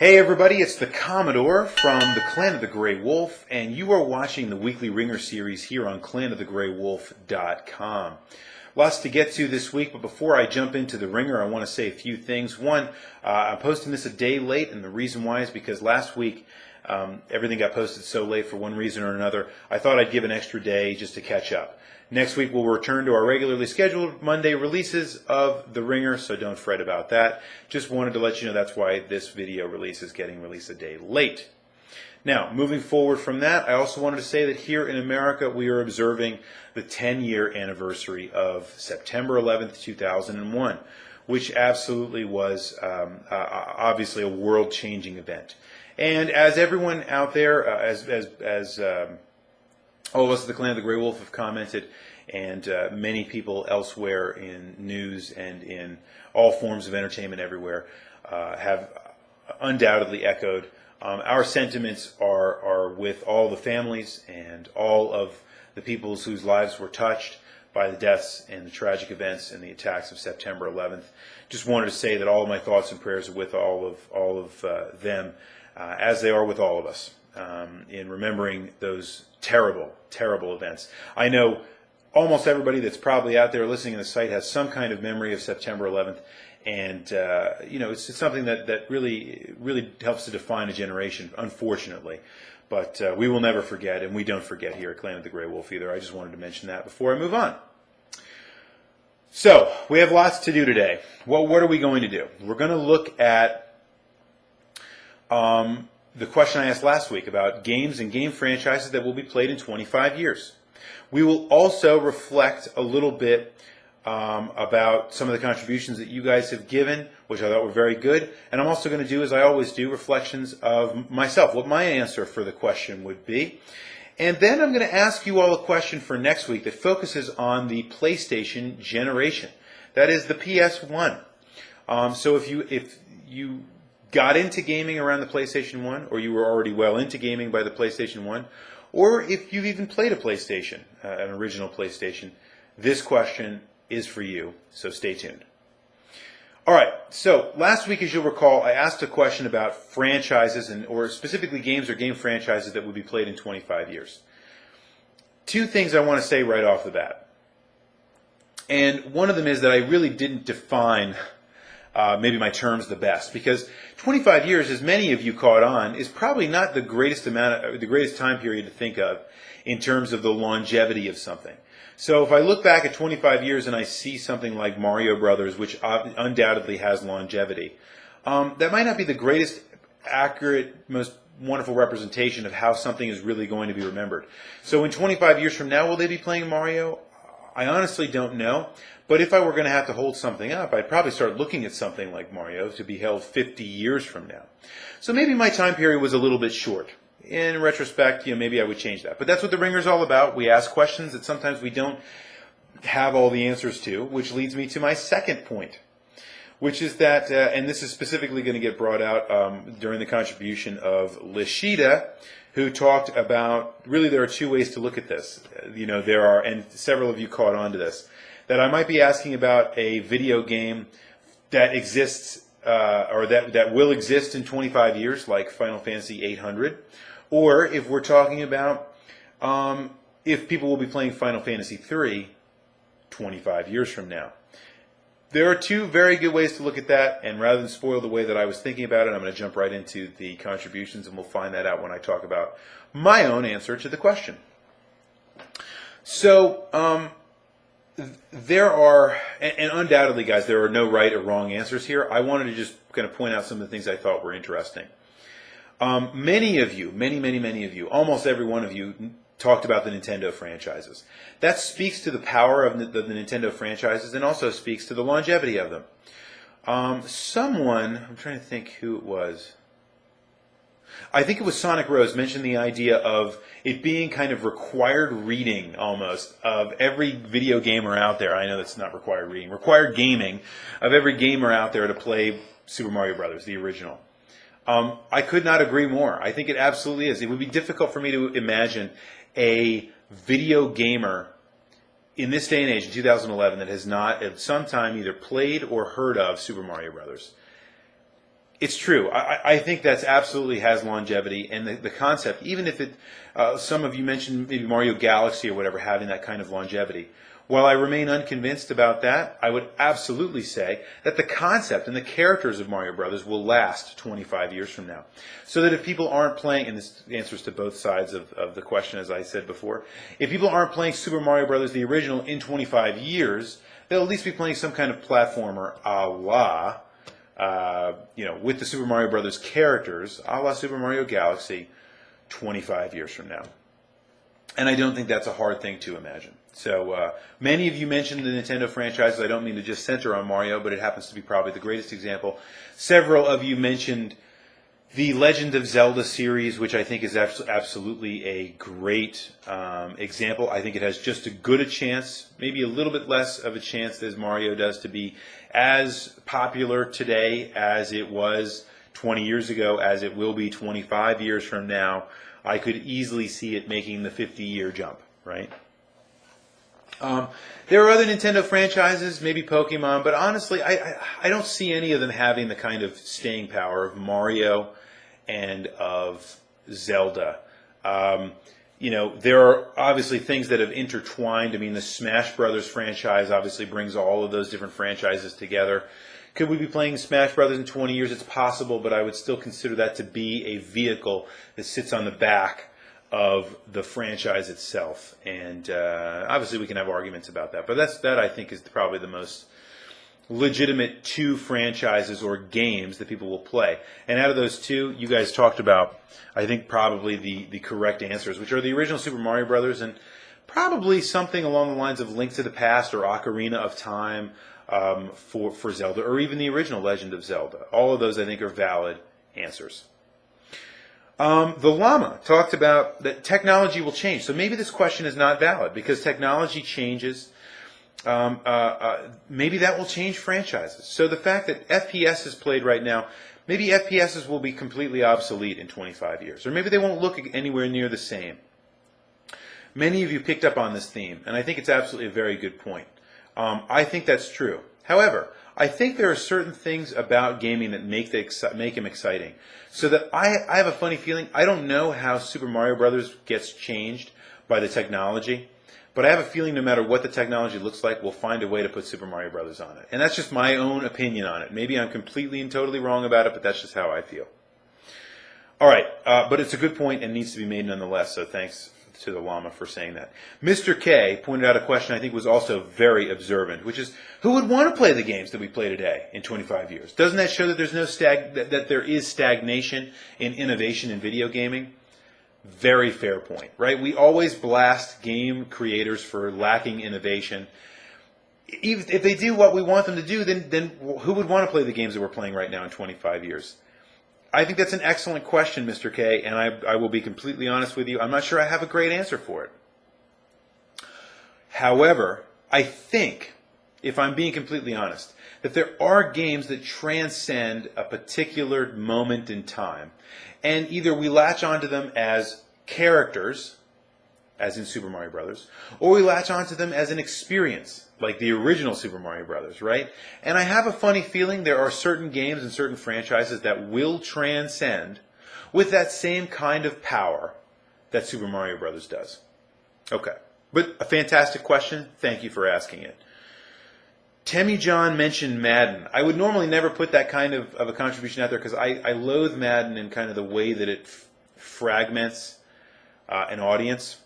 Hey everybody, it's the Commodore from the Clan of the Grey Wolf, and you are watching the weekly Wringer series here on clanofthegreywolf.com. Lots to get to this week, but before I jump into the Wringer, I want to say a few things. One, I'm posting this a day late, and the reason why is because last week everything got posted so late for one reason or another. I thought I'd give an extra day just to catch up. Next week we'll return to our regularly scheduled Monday releases of The Wringer, so don't fret about that. Just wanted to let you know that's why this video release is getting released a day late. Now, moving forward from that, I also wanted to say that here in America we are observing the 10-year anniversary of September 11th, 2001, which absolutely was obviously a world-changing event. And as everyone out there, all of us at the Clan of the Grey Wolf have commented, and many people elsewhere in news and in all forms of entertainment everywhere have undoubtedly echoed. Our sentiments are with all the families and all of the people whose lives were touched by the deaths and the tragic events and the attacks of September 11th. Just wanted to say that all of my thoughts and prayers are with all of them, as they are with all of us, in remembering those terrible, terrible events. I know almost everybody that's probably out there listening to the site has some kind of memory of September 11th, and you know, it's something that really helps to define a generation, unfortunately. But we will never forget, and we don't forget here at Clan of the Grey Wolf either. I just wanted to mention that before I move on. So, we have lots to do today. Well, what are we going to do? We're going to look at the question I asked last week about games and game franchises that will be played in 25 years. We will also reflect a little bit about some of the contributions that you guys have given, which I thought were very good. And I'm also going to do, as I always do, reflections of myself, what my answer for the question would be. And then I'm going to ask you all a question for next week that focuses on the PlayStation generation. That is the PS1. So if you got into gaming around the PlayStation 1, or you were already well into gaming by the PlayStation 1, or if you've even played a PlayStation, an original PlayStation, this question is for you, so stay tuned. All right, so last week, as you'll recall, I asked a question about franchises, or specifically games or game franchises that would be played in 25 years. Two things I want to say right off the bat. And one of them is that I really didn't define maybe my terms the best, because 25 years, as many of you caught on, is probably not the greatest time period to think of in terms of the longevity of something. So if I look back at 25 years and I see something like Mario Brothers, which undoubtedly has longevity, that might not be the greatest accurate, most wonderful representation of how something is really going to be remembered. So in 25 years from now, will they be playing Mario? I honestly don't know. But if I were going to have to hold something up, I'd probably start looking at something like Mario to be held 50 years from now. So maybe my time period was a little bit short. In retrospect, maybe I would change that. But that's what the Wringer's all about. We ask questions that sometimes we don't have all the answers to, which leads me to my second point, which is that, and this is specifically going to get brought out during the contribution of Lishida, who talked about, really there are two ways to look at this. There are, and several of you caught on to this, that I might be asking about a video game that exists, or that will exist in 25 years, like Final Fantasy 800, or if we're talking about if people will be playing Final Fantasy 3 25 years from now. There are two very good ways to look at that, and rather than spoil the way that I was thinking about it, I'm going to jump right into the contributions, and we'll find that out when I talk about my own answer to the question. So, there are, and undoubtedly, guys, there are no right or wrong answers here. I wanted to just kind of point out some of the things I thought were interesting. Many of you, many of you, almost every one of you talked about the Nintendo franchises. That speaks to the power of the Nintendo franchises and also speaks to the longevity of them. Someone, I'm trying to think who it was. I think it was Sonic Rose, mentioned the idea of it being kind of required reading almost of every video gamer out there. I know that's not required reading, required gaming of every gamer out there to play Super Mario Brothers, the original. I could not agree more. I think it absolutely is. It would be difficult for me to imagine a video gamer in this day and age, in 2011, that has not at some time either played or heard of Super Mario Brothers. It's true. I think that's absolutely has longevity, and the concept, even if it, some of you mentioned maybe Mario Galaxy or whatever, having that kind of longevity. While I remain unconvinced about that, I would absolutely say that the concept and the characters of Mario Brothers will last 25 years from now. So that if people aren't playing, and this answers to both sides of the question as I said before, if people aren't playing Super Mario Brothers, the original, in 25 years, they'll at least be playing some kind of platformer a la, with the Super Mario Brothers characters, a la Super Mario Galaxy, 25 years from now. And I don't think that's a hard thing to imagine. So many of you mentioned the Nintendo franchises. I don't mean to just center on Mario, but it happens to be probably the greatest example. Several of you mentioned the Legend of Zelda series, which I think is absolutely a great example. I think it has just as good a chance, maybe a little bit less of a chance as Mario does, to be as popular today as it was 20 years ago, as it will be 25 years from now. I could easily see it making the 50-year jump, right? There are other Nintendo franchises, maybe Pokemon, but honestly, I don't see any of them having the kind of staying power of Mario and of Zelda. There are obviously things that have intertwined. I mean, the Smash Brothers franchise obviously brings all of those different franchises together. Could we be playing Smash Brothers in 20 years? It's possible, but I would still consider that to be a vehicle that sits on the back of the franchise itself. And obviously we can have arguments about that. But that I think is probably the most legitimate two franchises or games that people will play. And out of those two, you guys talked about, I think, probably the correct answers, which are the original Super Mario Brothers and probably something along the lines of Link to the Past or Ocarina of Time for Zelda, or even the original Legend of Zelda. All of those, I think, are valid answers. The llama talked about that technology will change. So maybe this question is not valid because technology changes. Maybe that will change franchises. So the fact that FPS is played right now, maybe FPSs will be completely obsolete in 25 years. Or maybe they won't look anywhere near the same. Many of you picked up on this theme, and I think it's absolutely a very good point. I think that's true. However, I think there are certain things about gaming that make them exciting. So that I have a funny feeling, I don't know how Super Mario Brothers gets changed by the technology, but I have a feeling no matter what the technology looks like, we'll find a way to put Super Mario Brothers on it. And that's just my own opinion on it. Maybe I'm completely and totally wrong about it, but that's just how I feel. All right, but it's a good point and needs to be made nonetheless, so thanks to the llama for saying that. Mr. K pointed out a question I think was also very observant, which is, who would want to play the games that we play today in 25 years? Doesn't that show that there's no that there is stagnation in innovation in video gaming? Very fair point, right? We always blast game creators for lacking innovation. Even if they do what we want them to do, then who would want to play the games that we're playing right now in 25 years? I think that's an excellent question, Mr. K, and I will be completely honest with you. I'm not sure I have a great answer for it. However, I think, if I'm being completely honest, that there are games that transcend a particular moment in time. And either we latch onto them as characters, as in Super Mario Brothers, or we latch onto them as an experience, like the original Super Mario Brothers, right? And I have a funny feeling there are certain games and certain franchises that will transcend with that same kind of power that Super Mario Brothers does. Okay, but a fantastic question. Thank you for asking it. Temmie John mentioned Madden. I would normally never put that kind of a contribution out there because I loathe Madden in kind of the way that it fragments an audience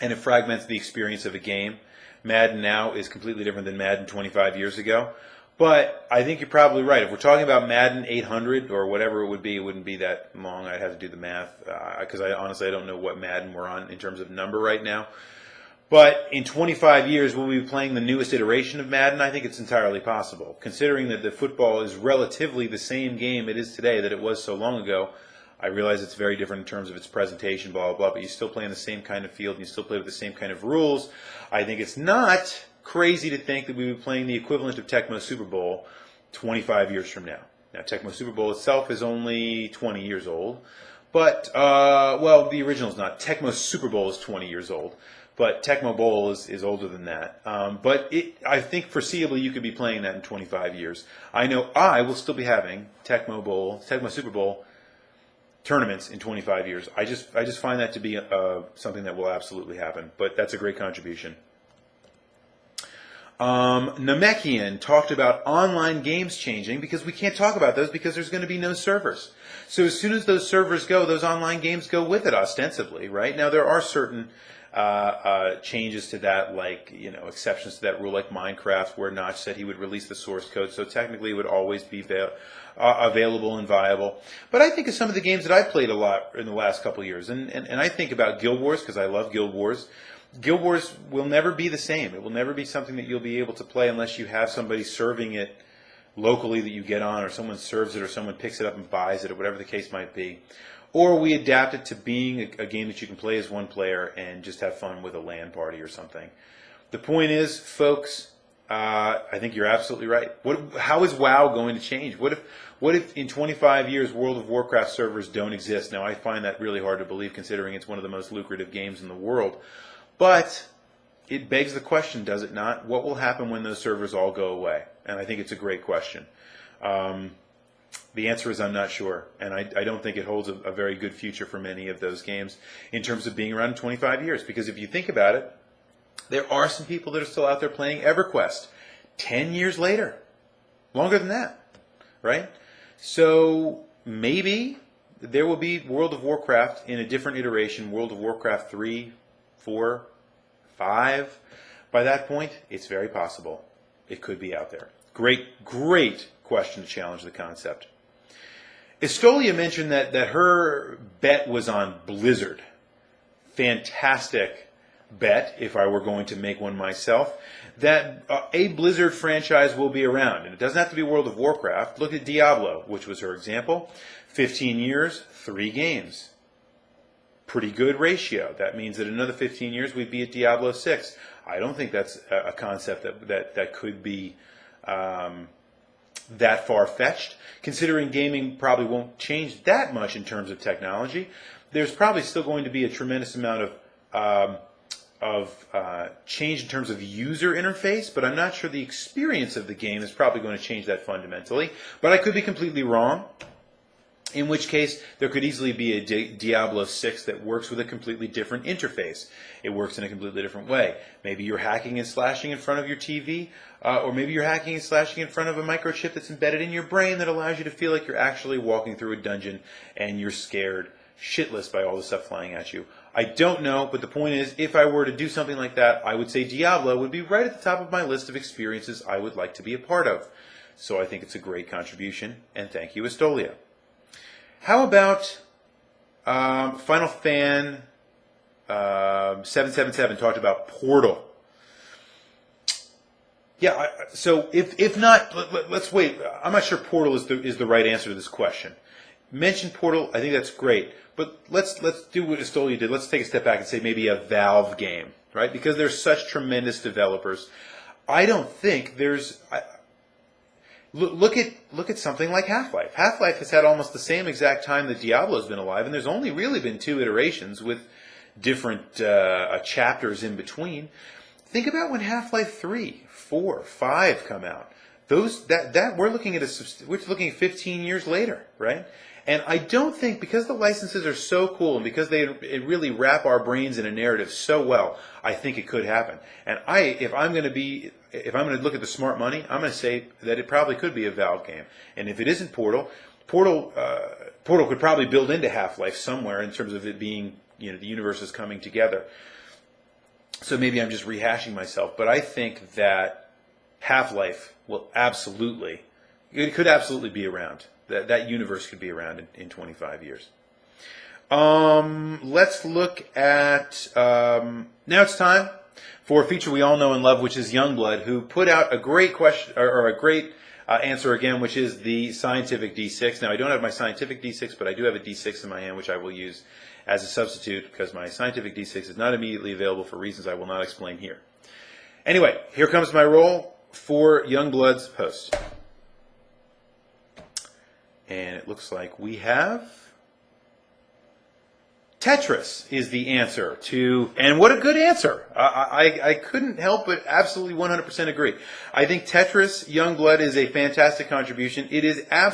and it fragments the experience of a game. Madden now is completely different than Madden 25 years ago. But I think you're probably right. If we're talking about Madden 800 or whatever it wouldn't be that long. I'd have to do the math because honestly I don't know what Madden we're on in terms of number right now. But in 25 years, will we be playing the newest iteration of Madden? I think it's entirely possible. Considering that the football is relatively the same game it is today that it was so long ago, I realize it's very different in terms of its presentation, blah, blah, blah, but you still play in the same kind of field and you still play with the same kind of rules. I think it's not crazy to think that we would be playing the equivalent of Tecmo Super Bowl 25 years from now. Now, Tecmo Super Bowl itself is only 20 years old, but, well, the original is not. Tecmo Super Bowl is 20 years old. But Tecmo Bowl is older than that. But I think foreseeably you could be playing that in 25 years. I know I will still be having Tecmo Super Bowl tournaments in 25 years. I just find that to be something that will absolutely happen. But that's a great contribution. Namekian talked about online games changing because we can't talk about those because there's going to be no servers. So as soon as those servers go, those online games go with it ostensibly, right? Now there are certain changes to that, like, exceptions to that rule, like Minecraft, where Notch said he would release the source code, so technically it would always be available and viable. But I think of some of the games that I've played a lot in the last couple of years, and I think about Guild Wars, because I love Guild Wars. Guild Wars will never be the same. It will never be something that you'll be able to play unless you have somebody serving it locally that you get on, or someone serves it, or someone picks it up and buys it, or whatever the case might be. Or we adapt it to being a game that you can play as one player and just have fun with a LAN party or something. The point is, folks, I think you're absolutely right. How is WoW going to change? What if in 25 years World of Warcraft servers don't exist? Now, I find that really hard to believe, considering it's one of the most lucrative games in the world. But it begs the question, does it not? What will happen when those servers all go away? And I think it's a great question. The answer is I'm not sure, and I don't think it holds a very good future for many of those games in terms of being around in 25 years. Because if you think about it, there are some people that are still out there playing EverQuest 10 years later. Longer than that, right? So maybe there will be World of Warcraft in a different iteration, World of Warcraft 3, 4, 5. By that point, it's very possible it could be out there. Great question to challenge the concept. Estolia mentioned that her bet was on Blizzard. Fantastic bet, if I were going to make one myself, that a Blizzard franchise will be around. And it doesn't have to be World of Warcraft. Look at Diablo, which was her example. 15 years, 3 games. Pretty good ratio. That means that another 15 years we'd be at Diablo 6. I don't think that's a concept that could be that far-fetched. Considering gaming probably won't change that much in terms of technology, there's probably still going to be a tremendous amount of change in terms of user interface, but I'm not sure the experience of the game is probably going to change that fundamentally. But I could be completely wrong, in which case there could easily be a Diablo 6 that works with a completely different interface. It works in a completely different way. Maybe you're hacking and slashing in front of your TV, or maybe you're hacking and slashing in front of a microchip that's embedded in your brain that allows you to feel like you're actually walking through a dungeon and you're scared shitless by all the stuff flying at you. I don't know, but the point is, if I were to do something like that, I would say Diablo would be right at the top of my list of experiences I would like to be a part of. So I think it's a great contribution, and thank you, Estolia. How about Final Fan 777 talked about Portal. Yeah, so if not, let's wait. I'm not sure Portal is the right answer to this question. Mention Portal, I think that's great. But let's do what Estolia did. Let's take a step back and say maybe a Valve game, right? Because they're such tremendous developers. I don't think there's... Look at something like Half-Life. Half-Life has had almost the same exact time that Diablo's been alive, and there's only really been 2 iterations with different chapters in between. Think about when Half-Life 3, 4, 5 come out. We're looking at 15 years later, right? And I don't think, because the licenses are so cool and because it really wrap our brains in a narrative so well, I think it could happen. And if I'm going to look at the smart money, I'm going to say that it probably could be a Valve game. And if it isn't Portal could probably build into Half-Life somewhere in terms of it being, the universe is coming together. So maybe I'm just rehashing myself, but I think that Half-Life could absolutely be around. That universe could be around in 25 years. Let's look at... now it's time for a feature we all know and love, which is Youngblood, who put out a great question, or a great answer again, which is the scientific D6. Now, I don't have my scientific D6, but I do have a D6 in my hand, which I will use as a substitute, because my scientific D6 is not immediately available for reasons I will not explain here. Anyway, here comes my roll for Youngblood's post. And it looks like we have Tetris is the answer to, and what a good answer. I couldn't help but absolutely 100% agree. I think Tetris Youngblood is a fantastic contribution. It is absolutely